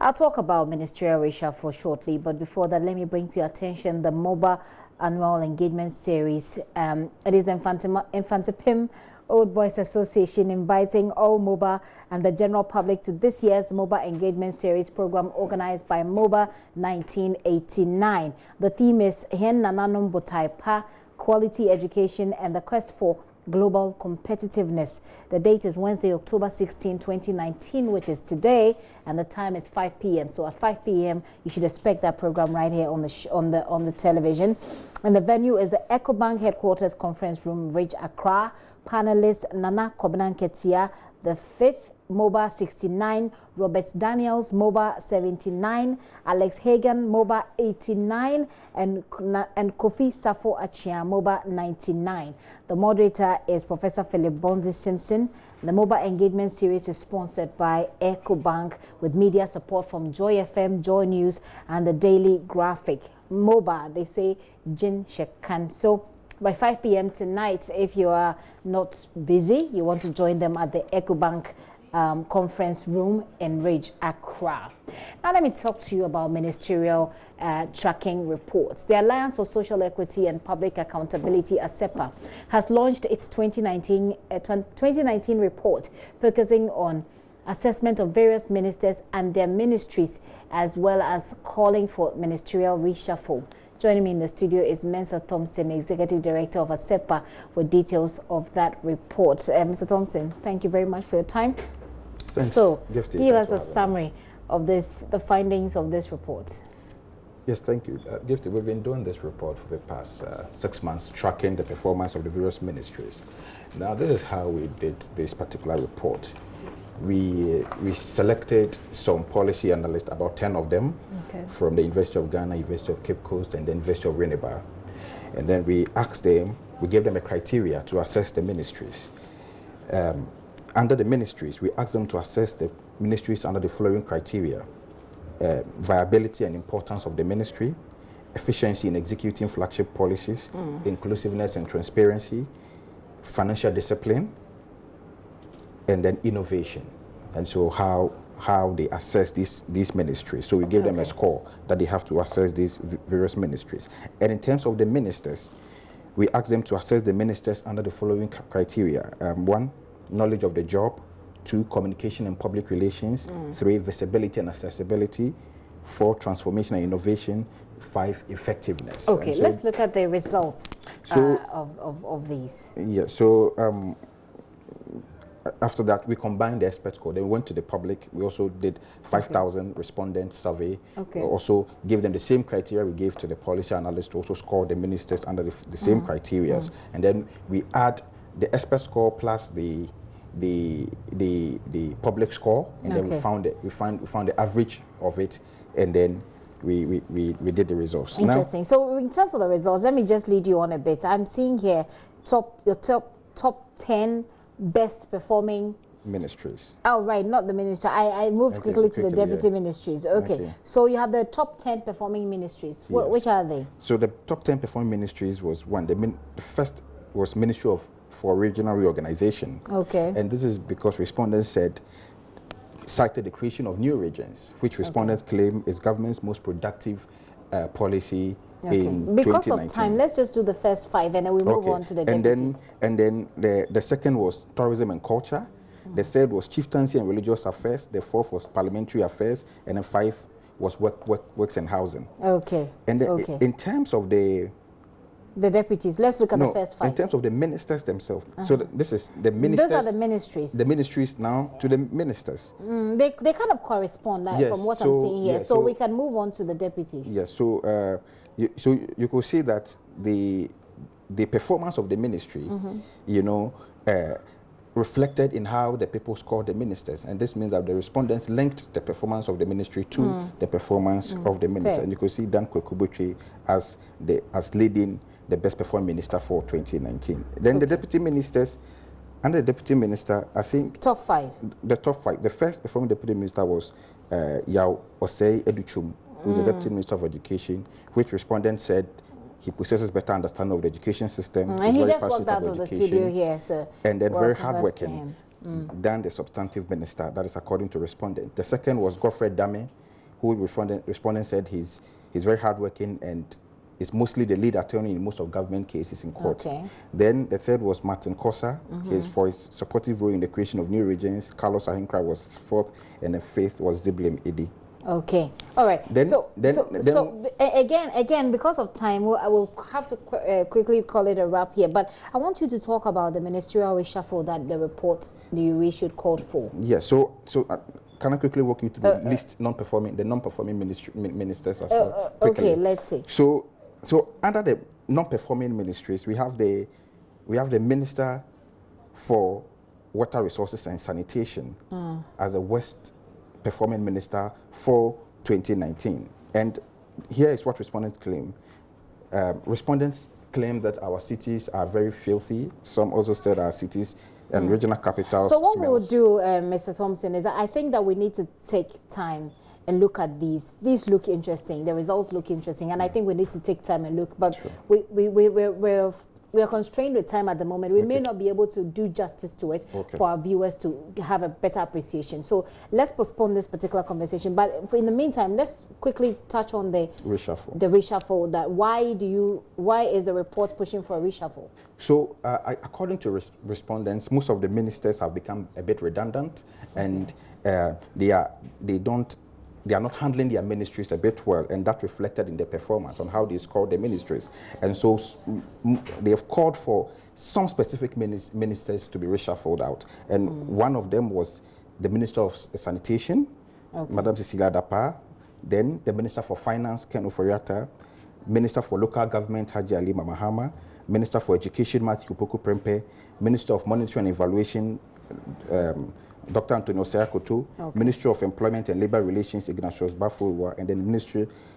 I'll talk about ministerial reshuffle shortly, but before that, let me bring to your attention the MOBA Annual Engagement Series. It is Infantipim Old Boys Association inviting all MOBA and the general public to this year's MOBA Engagement Series program organized by MOBA 1989. The theme is Hen Nananum Botaipa, Quality Education and the Quest for Global Competitiveness. The date is Wednesday, October 16, 2019, which is today, and the time is 5 p.m. So at 5 p.m. you should expect that program right here on the television. And the venue is the EcoBank Headquarters Conference Room, Ridge, Accra. Panelists Nana Kobnan Ketia, the 5th MOBA 69, Robert Daniels MOBA 79, Alex Hagan MOBA 89, and Kofi Safo Achia MOBA 99. The moderator is Professor Philip Bonzi Simpson. The MOBA Engagement Series is sponsored by EcoBank with media support from Joy FM, JoyNews, and the Daily Graphic. MOBA, they say Jin Shekan. So by 5 p.m. tonight, if you are not busy, you want to join them at the EcoBank conference room in Ridge, Accra. Now let me talk to you about ministerial tracking reports. The Alliance for Social Equity and Public Accountability, ASEPA, has launched its 2019 report focusing on assessment of various ministers and their ministries, as well as calling for ministerial reshuffle. Joining me in the studio is Mensa Thompson, Executive Director of ASEPA, with details of that report. Mr. Thompson, thank you very much for your time. Thanks. So, Gifty, give us a summary of the findings of this report. Yes, thank you. Gifty, we've been doing this report for the past 6 months, tracking the performance of the various ministries. Now, this is how we did this particular report. We selected some policy analysts, about 10 of them, from the University of Ghana, University of Cape Coast, and the University of Winneba. And then we asked them, we gave them a criteria to assess the ministries. Under the ministries, we asked them to assess the ministries under the following criteria: viability and importance of the ministry, efficiency in executing flagship policies, inclusiveness and transparency, financial discipline, and then innovation. And so how they assess these ministries. So we gave them a score that they have to assess these various ministries. And in terms of the ministers, we asked them to assess the ministers under the following criteria: 1, knowledge of the job; 2, communication and public relations; 3, visibility and accessibility; 4, transformation and innovation; 5, effectiveness. Okay, so let's look at the results of these. Yeah, so after that, we combined the expert score. Then we went to the public. We also did 5,000 respondent survey. We also gave them the same criteria we gave to the policy analysts to also score the ministers under the same criteria. And then we add the expert score plus the public score, and then we found the average of it, and then we did the results. Interesting. Now, so in terms of the results, let me just lead you on a bit. I'm seeing here your top 10 best performing ministries. Oh, right, not the ministry. I moved quickly to the deputy ministries. Okay. So you have the top 10 performing ministries. Yes. Which are they? So the top 10 performing ministries was the first was Ministry for Regional Reorganization. Okay. And this is because respondents cited the creation of new regions, which respondents claim is government's most productive policy in because 2019. Of time, let's just do the first 5 and then we move on to the deputies. And then the second was tourism and culture. The third was chieftaincy and religious affairs. The fourth was parliamentary affairs, and then 5 was works and housing. Okay. And in terms of the deputies, let's look at the first 5. In terms of the ministers themselves. So this is the ministers. Those are the ministries. The ministries now to the ministers. They kind of correspond from what I'm seeing here. So we can move on to the deputies. Yes. So you could see that the performance of the ministry, reflected in how the people scored the ministers, and this means that the respondents linked the performance of the ministry to the performance of the minister. And you could see Dan Kwekubuchi as leading the best performing minister for 2019. Then the deputy ministers, under the deputy minister, I think top 5. The top 5. The first performing deputy minister was Yao Osei Educhum, who's the deputy minister of education, which respondents said he possesses better understanding of the education system. And he just walked out of the studio here, so and then very hardworking than the substantive minister. That is according to respondent. The second was Godfrey Dame. who respondent said he's very hardworking and is mostly the lead attorney in most of government cases in court. Okay. Then the third was Martin Kosa, for his supportive role in the creation of new regions. Carlos Ahinkra was fourth, and the fifth was Ziblim Idi. Okay. All right. Then again, because of time, I will have to quickly call it a wrap here. But I want you to talk about the ministerial reshuffle that the report you issued called for. Yeah. So can I quickly walk you through the list non-performing ministers as well? Okay. Let's see. So under the non-performing ministries, we have the Minister for Water Resources and Sanitation as a worst performing minister for 2019. And here is what respondents claim. Respondents claim that our cities are very filthy. Some also said our cities and regional capitals. So what we'll do, Mr. Thompson, is we think that we need to take time and look at these. These look interesting. The results look interesting, and I think we need to take time and look. But sure. We are constrained with time at the moment. We may not be able to do justice to it for our viewers to have a better appreciation. So let's postpone this particular conversation. But in the meantime, let's quickly touch on the reshuffle. The reshuffle. That why is the report pushing for a reshuffle? So according to respondents, most of the ministers have become a bit redundant, and they are not handling their ministries a bit well, and that reflected in their performance on how they scored their ministries. And so they have called for some specific ministers to be reshuffled out. And one of them was the Minister of Sanitation, Madam Cecilia Dapa, then the Minister for Finance, Ken Oforiatta, Minister for Local Government, Haji Ali Mamahama, Minister for Education, Matthew Poku Prempe, Minister of Monitoring and Evaluation, Dr. Antonio Seakoto, Ministry of Employment and Labor Relations, Ignatius Bafurwa, and then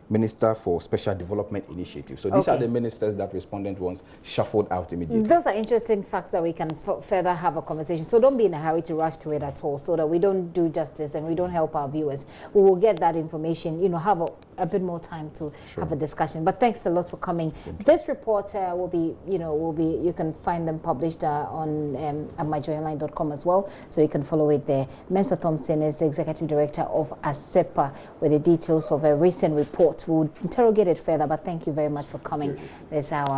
Minister for Special Development Initiative. So these are the ministers that respondent wants shuffled out immediately. Those are interesting facts that we can further have a conversation. So don't be in a hurry to rush to it at all, so that we don't do justice and we don't help our viewers. We will get that information, have a bit more time to have a discussion. But thanks a lot for coming. This report will be, you can find them published on at myjoyonline.com as well, so you can follow it there. Mr. Thompson is the Executive Director of ASEPA with the details of a recent report. We'll interrogate it further, but thank you very much for coming this hour.